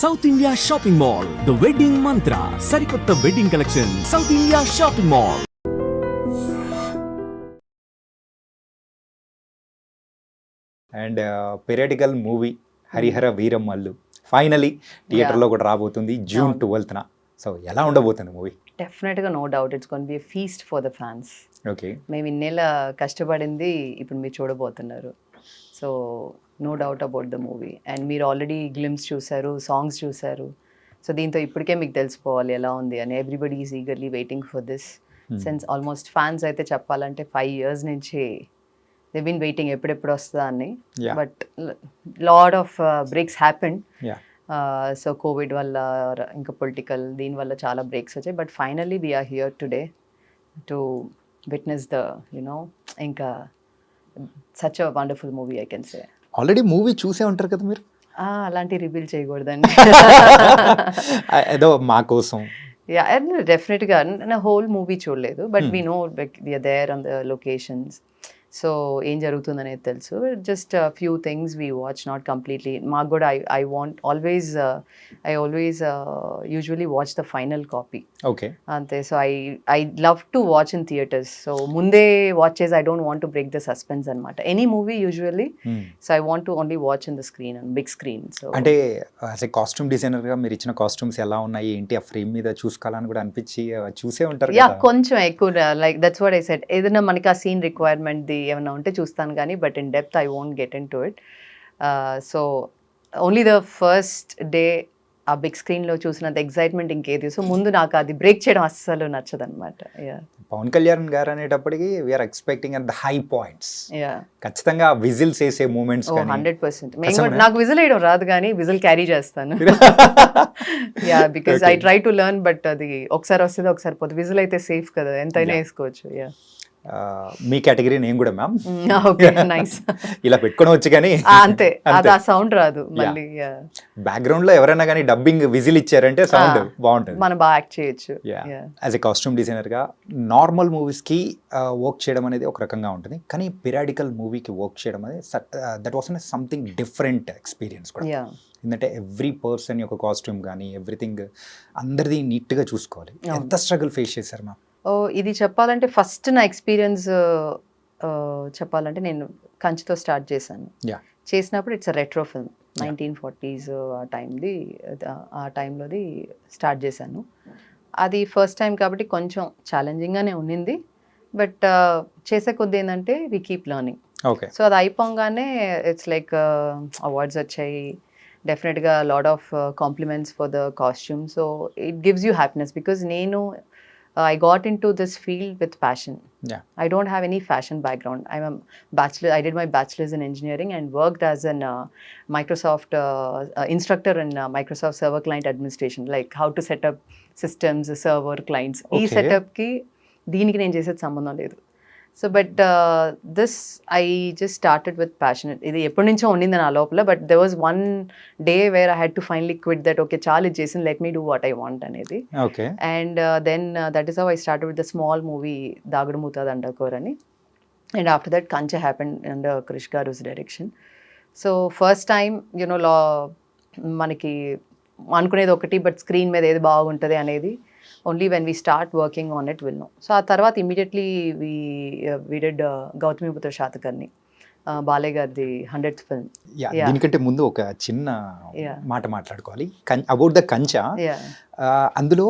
South India shopping mall, the wedding మంత్ర, సరికొత్త wedding collection, south India shopping mall. And periodical movie Harihara Veeramallu finally థియేటర్లో కూడా రాబోతుంది June 12th. So ఎలా ఉండబోతుంది movie? డెఫినెట్గా no doubt it's gonna be a feast for the fans. Okay, మేము ఇన్నేళ్ళ కష్టపడింది ఇప్పుడు మీరు చూడబోతున్నారు. So no doubt about the movie. And మీరు ఆల్రెడీ గ్లిమ్స్ చూశారు, సాంగ్స్ చూశారు. సో దీంతో ఇప్పటికే మీకు తెలిసిపోవాలి ఎలా ఉంది అని. Everybody is eagerly waiting for this. Since almost fans అయితే చెప్పాలంటే 5 years నుంచి దే బీన్ వెయిటింగ్ ఎప్పుడెప్పుడు వస్తుందా అని. But lot of breaks happened. So COVID వల్ల ఇంకా పొలిటికల్ దీనివల్ల చాలా బ్రేక్స్ వచ్చాయి. But finally we are here today to witness the ఇంకా such a wonderful movie I can say. Already movie చూసే ఉంటారు కదా మీరు? అలాంటి రివీల్ చేయకూడదండి. ఏదో మా కోసం. యా, డెఫినెట్గా నా హోల్ మూవీ చూడలేదు. But we know we are there on the locations. So ఏం జరుగుతుంది అనేది తెలుసు. Just few things we watch, not completely. మాకు కూడా I always usually watch the final copy. Okay, అంతే. So I love to watch in theatres. So ముందే watch చేసి I don't want to break the suspense అనమాట. Any movie usually. So I want to only watch in the screen and big screen. So అంటే as a costume డిజైనర్గా మీరు ఇచ్చిన costumes ఎలా ఉన్నాయి ఏంటి, ఆ ఫ్రేమ్ మీద చూసుకోవాలని కూడా అనిపించి చూసే ఉంటారు. యా, కొంచెం ఎక్కువ like that's what I said. ఏదైనా మనకి ఆ సీన్ రిక్వైర్మెంట్ ఏమైనా ఉంటే చూస్తాను కానీ but in depth I won't get in to it. So only the first day ఆ బిగ్ స్క్రీన్లో చూసినంత ఎక్సైట్మెంట్ ఇంకేది. సో ముందు నాకు అది బ్రేక్ చేయడం అస్సలు నచ్చదు అనమాట. పవన్ కళ్యాణ్ గారు అనేటప్పటికి we're expecting at the high points. ఖచ్చితంగా విజిల్స్ వేసే మూమెంట్స్. 100%. నాకు విజిల్ వేయడం రాదు కానీ విజిల్ క్యారీ చేస్తాను. Yeah, because I try to learn. But అది ఒకసారి వస్తుంది ఒకసారి పోతుంది. విజిల్ అయితే సేఫ్ కదా, ఎంతైనా వేసుకోవచ్చు. యా, మీ కేటగిరీ నేను కూడా మ్యామ్. Okay, nice. ఇలా పెట్టుకొని వచ్చి కానీ అంతే, అది ఆ సౌండ్ రాదు మళ్ళీ. బ్యాక్గ్రౌండ్ లో ఎవరైనా కానీ డబ్బింగ్ విజిల్ ఇచ్చారంటే సౌండ్ బాగుంటుంది, మనం బాగా యాక్ట్ చేయొచ్చు. యాజ్ ఎ కాస్ట్యూమ్ డిజైనర్ గా నార్మల్ మూవీస్ కి వర్క్ చేయడం అనేది ఒక రకంగా ఉంటుంది, కానీ పీరియాడికల్ మూవీకి వర్క్ చేయడం అనేది that was something different experience కూడా. ఎందుకంటే ఎవ్రీ పర్సన్ యొక్క కాస్ట్యూమ్ కానీ ఎవ్రీథింగ్ అందరిది నీట్గా చూసుకోవాలి. ఎంత స్ట్రగుల్ ఫేస్ చేశారు మ్యామ్? ఇది చెప్పాలంటే ఫస్ట్ నా ఎక్స్పీరియన్స్ చెప్పాలంటే నేను కంచితో స్టార్ట్ చేశాను. చేసినప్పుడు it's a retro film, 1940s ఆ టైంలోది స్టార్ట్ చేశాను. అది ఫస్ట్ టైం కాబట్టి కొంచెం ఛాలెంజింగ్గానే ఉన్నింది. బట్ చేసే కొద్ది ఏంటంటే వీ కీప్ లెర్నింగ్. సో అది అయిపోగానే ఇట్స్ లైక్ అవార్డ్స్ వచ్చాయి. డెఫినెట్గా lot of compliments for the costume. So it gives you happiness because I got into this field with passion. I don't have any fashion background. I'm a bachelor. I did my bachelor's in engineering and worked as an Microsoft instructor in Microsoft Server Client Administration, like how to set up systems, server clients. ఈ సెటప్కి దీనికి నేను చేసేది సంబంధం లేదు. So but this I just started with passion. ఇది ఎప్పటి నుంచో ఉండింది నా లోపల. But there was one day where I had to finally quit that. Okay, చాలా ఇది చేసింది, let me do what I want అనేది. And then that is how I started with the small movie Dagudu Moota Dandakor అని. And after that Kanche happened under Krish గారుస్ direction. So first time మనకి అనుకునేది ఒకటి, but screen మీద ఏది బాగుంటుంది అనేది only when we start working on it we'll know. So ఆ తర్వాత immediately we did Gautamiputra Satakarni, Balayya గారిది 100th ఫిల్మ్. దీనికంటే ముందు ఒక చిన్న మాట మాట్లాడుకోవాలి అబౌట్ ద కంచా. అందులో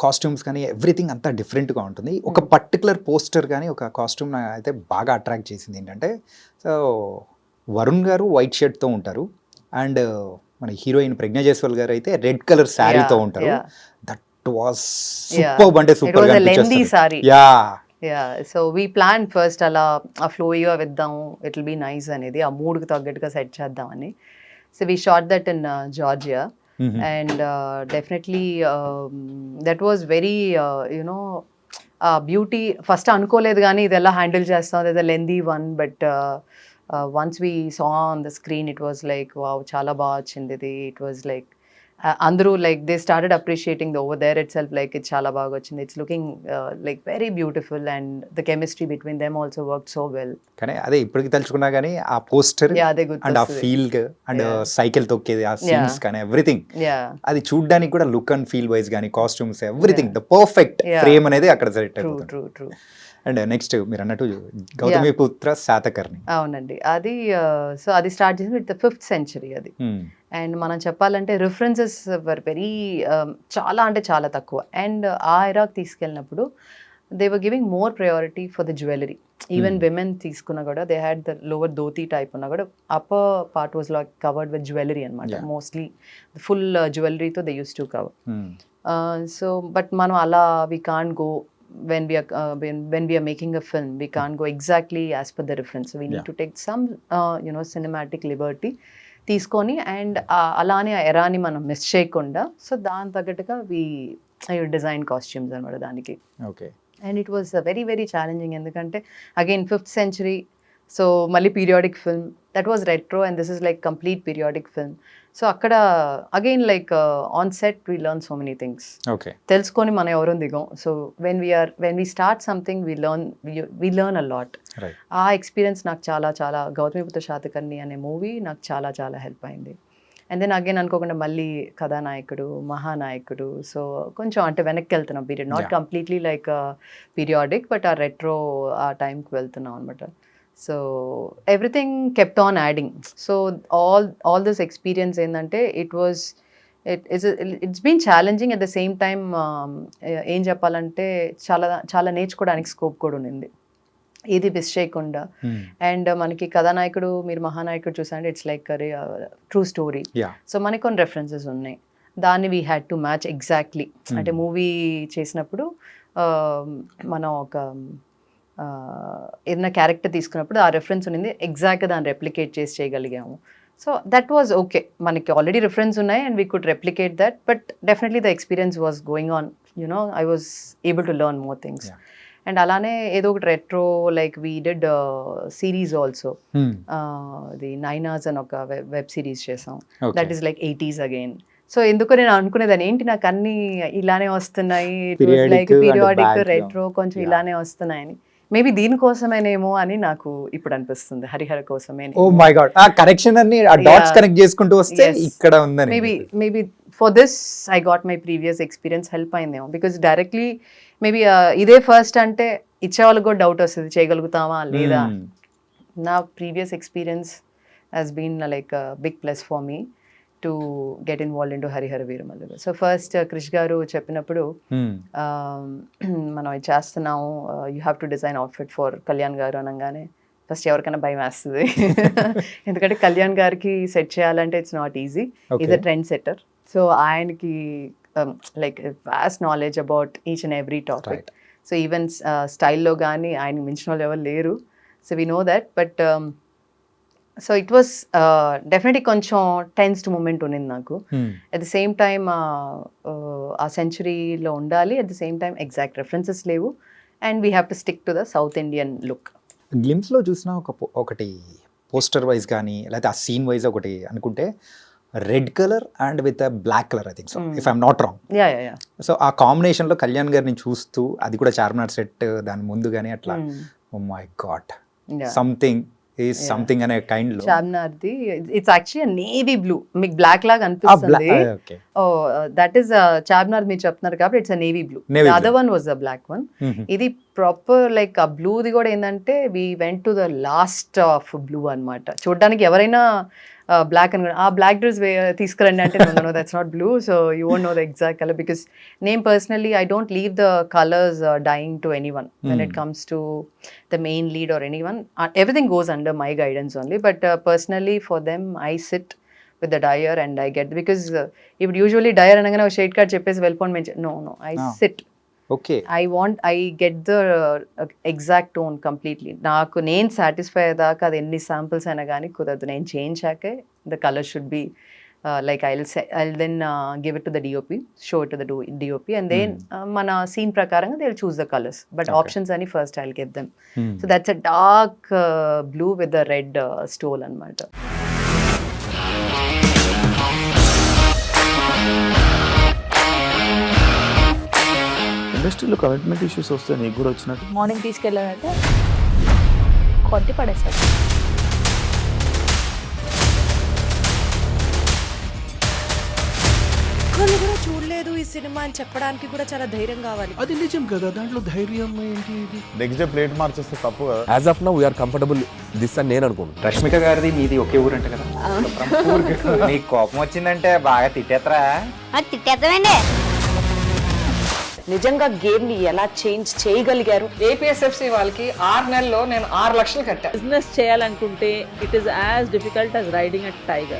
కాస్ట్యూమ్స్ కానీ ఎవ్రీథింగ్ అంతా డిఫరెంట్గా ఉంటుంది. ఒక పర్టికులర్ పోస్టర్ కానీ ఒక కాస్ట్యూమ్ అయితే బాగా అట్రాక్ట్ చేసింది ఏంటంటే, సో వరుణ్ గారు వైట్ షర్ట్తో ఉంటారు అండ్ మన హీరోయిన్ ప్రజ్ఞా జైస్వాల్ గారు అయితే రెడ్ కలర్ శారీతో ఉంటారు. దట్ వాస్ సూపర్బ్, అంటే సూపర్ గా అనిపించేస్తుంది. సో వీ ప్లాన్ ఫస్ట్ అలా ఆ ఫ్లోయిగా వేద్దాం, ఇట్ విల్ బి నైస్ అనేది, ఆ మూడ్కి తగ్గట్టుగా సెట్ చేద్దామని. So we shot that in Georgia and definitely that was very you know beauty. First అనుకోలేదు కానీ ఇది ఎలా హ్యాండిల్ చేస్తాం, ఇది lengthy one. But once we saw on the screen it was like wow, చాలా బాగా వచ్చింది ఇది. It was like అందరూ like they started appreciating the over there itself like ఇది చాలా బాగా వచ్చింది, it's looking like very beautiful and the chemistry between them also work so well. కానీ అదే ఇప్పటికి తలుచుకున్నా కానీ ఆ పోస్టర్ అదే అండ్ ఆ గుర్తొస్తుంది. ఫీల్ అండ్ సైకిల్ తొక్కేది ఆ సీన్స్ కానీ ఎవ్రీథింగ్ అది చూడడానికి కూడా లుక్ అండ్ ఫీల్ వైజ్ కానీ costumes everything the perfect frame అనేది అక్కడ సెలెక్ట్ ట్రూ అవుతుంది. True true. అండ్ నెక్స్ట్ మీరు అన్నట్టు గౌతమిపుత్ర శాతకర్ణి. అవునండి, అది సో అది స్టార్ట్ చేసింది విత్ ద 5th century అది. అండ్ మనం చెప్పాలంటే రిఫరెన్సెస్ వర్ వెరీ చాలా అంటే చాలా తక్కువ. అండ్ ఆ ఎరాకి తీసుకెళ్ళినప్పుడు they were giving more priority for the jewellery. Even women తీసుకున్నా కూడా they had the lower dhoti type ఉన్నా కూడా upper part was like covered with jewellery అనమాట. మోస్ట్లీ ఫుల్ జ్యువెలరీతో they use to cover. So but మనం అలా we can't go when we are making a film, we can't go exactly as per the reference. We need to take some cinematic liberty తీసుకొని and అలానే ఆ ఎరాని మనం miss చేయకుండా so దాని తగ్గట్టుగా వి design costumes అనమాట దానికి. Okay. And it was very very challenging ఎందుకంటే అగైన్ 5th century, సో మళ్ళీ periodic film, that was retro and this is like complete periodic film. So అక్కడ again like on set we learn so many things. Okay. తెలుసుకొని మనం ఎవరో దిగం. So when we start something we learn a lot. ఆ experience నాకు చాలా చాలా గౌతమిపుత్ర శాతకర్ణి అనే మూవీ నాకు చాలా చాలా హెల్ప్ అయింది. అండ్ దెన్ అగైన్ అనుకోకుండా మళ్ళీ కథానాయకుడు, మహానాయకుడు, సో కొంచెం అంటే వెనక్కి వెళ్తున్నాం period, not completely like periodic but ఆ రెట్రో ఆ టైంకి వెళ్తున్నాం అనమాట. So everything kept on adding. So all this experience ఏంటంటే it's been challenging at the same time. ఏం చెప్పాలంటే చాలా చాలా నేర్చుకోవడానికి స్కోప్ కూడా ఉండింది, ఏది మిస్ చేయకుండా. అండ్ మనకి కథానాయకుడు మీరు మహానాయకుడు చూసారంటే it's like true story. So మనకి కొన్ని రెఫరెన్సెస్ ఉన్నాయి, దాన్ని we had to match exactly. అంటే మూవీ చేసినప్పుడు మనం ఒక ఏదైనా క్యారెక్టర్ తీసుకున్నప్పుడు ఆ రెఫరెన్స్ ఉన్నది ఎగ్జాక్ట్గా దాన్ని రెప్లికేట్ చేసి చేయగలిగాము. సో దట్ వాజ్ ఓకే, మనకి ఆల్రెడీ రిఫరెన్స్ ఉన్నాయి and we could replicate that, but definitely the experience was going on, I was able to learn more things. And అలానే ఏదో ఒకటి retro like we did series also, the 9 hours అని ఒక web series చేసాం, that is like 80s again. So ఎందుకో నేను అనుకునేదాన్ని ఏంటి నాకు అన్ని ఇలానే వస్తున్నాయి, లైక్ పీరియాడిక్ రెట్రో కొంచెం ఇలానే వస్తున్నాయని. మేబీ దీనికోసమేనేమో అని నాకు ఇప్పుడు అనిపిస్తుంది, హరిహర కోసమే. ఓ మై గాడ్, ఆ కనెక్షన్ అన్ని ఆ డాట్స్ కనెక్ట్ చేసుకుంటూ వస్తే ఇక్కడ ఉందని. Maybe for this I got my previous experience help అయిందేమో, బికాస్ డైరెక్ట్లీ మేబీ ఇదే ఫస్ట్ అంటే ఇచ్చే వాళ్ళకి కూడా డౌట్ వస్తుంది చేయగలుగుతామా లేదా. నా previous experience has been like big plus for me to get involved in to Harihara Veeramallu. So first Krish garu చెప్పినప్పుడు మనం ఇది చేస్తున్నాము, you have to design outfit for Kalyan గారు అనగానే ఫస్ట్ ఎవరికైనా భయం వేస్తుంది, ఎందుకంటే కళ్యాణ్ గారికి సెట్ చేయాలంటే it's not easy, is a trend setter. So ఆయనకి like vast knowledge about each and every topic. So even స్టైల్లో కానీ ఆయన మించిన వాళ్ళు ఎవరు లేరు. So we know that, but so it was definitely కొంచెం టెన్స్డ్ మూమెంట్ ఉన్నింది నాకు. అట్ ద సేమ్ టైమ్ ఆ సెంచురీలో ఉండాలి, at the same time exact references లేవు, and we have to stick to the south Indian look. గ్లిమ్స్లో చూసిన ఒకటి పోస్టర్ వైజ్ కానీ లేకపోతే ఆ సీన్ వైజ్ ఒకటి అనుకుంటే red colour and with black colour, I think so, if I'm not wrong. So ఆ కాంబినేషన్లో కళ్యాణ్ గారిని చూస్తూ అది కూడా చార్మినార్ సెట్ దాని ముందు కానీ అట్లా, ఓ మై గాడ్, సంథింగ్ అనే కైండ్ లో. చార్మినార్ది ఇట్స్ యాక్చువల్లీ నేవీ బ్లూ, మీకు బ్లాక్ లాగా అనిపిస్తుంది. ఓ దట్ ఈస్ చార్మినార్ మీరు చెప్తున్నారు కాబట్టి it's navy blue. Other one was the black one. ఇది ప్రాపర్ లైక్ ఆ బ్లూది కూడా ఏంటంటే we went to the last of blue అన్నమాట. చూడడానికి ఎవరైనా బ్లాక్ అని ఆ బ్లాక్ డ్రెస్ తీసుకురండి అంటే no that's not blue, so you won't know the exact colour, because నేను personally I don't leave the colours dyeing to anyone when it comes to the main lead or anyone. Everything goes under my guidance only, but personally for them I sit with the dyer and I get, because if usually dyer అనగానే ఒక shade card చెప్పేసి వెళ్ళిపోండి, no I sit. Okay. I get the exact tone completely. నాకు నేను satisfy అయ్యేదాకా అది ఎన్ని samples అయినా కానీ కుదరదు. నేను చేయించాకే the colour should be like I'll then give it to the DOP, show it to the DOP, and then మన సీన్ ప్రకారంగా they'll choose the colors, but options అని first I'll give them. So that's a dark blue with the red stole అన్నమాట. ఇండస్ట్రీలో commitment issues వస్తే నీకు కూడా వచ్చినట్టు morning తీసుకెళ్ళాలంటే కొట్టి పడేస్తాడు. ఒక్కళ్ళు కూడా చూడలేదు ఈ సినిమా అని చెప్పడానికి కూడా చాలా ధైర్యం కావాలి. అది నిజం కదా, దాంట్లో ధైర్యం ఏంటి? ఇది నెక్స్ట్ డే ప్లేట్ మార్చేస్తే తప్పు కదా. As of now we're comfortable this అని నేను అనుకుంటున్నాను. రష్మిక గారిది మీది ఒకే ఊరు అంట కదా. మీకు కోపం వచ్చిందంటే బాగా తిట్టేత్తరా? తిట్టేద్దామండి. నిజంగా గేమ్ ని ఎలా చేంజ్ చేయగలిగారు? ఏపీఎస్ఎఫ్సి వాళ్ళకి 6 నెలల్లో నేను 6 లక్షలు కట్టా. బిజినెస్ చేయాలనుకుంటే it is as difficult as riding a tiger.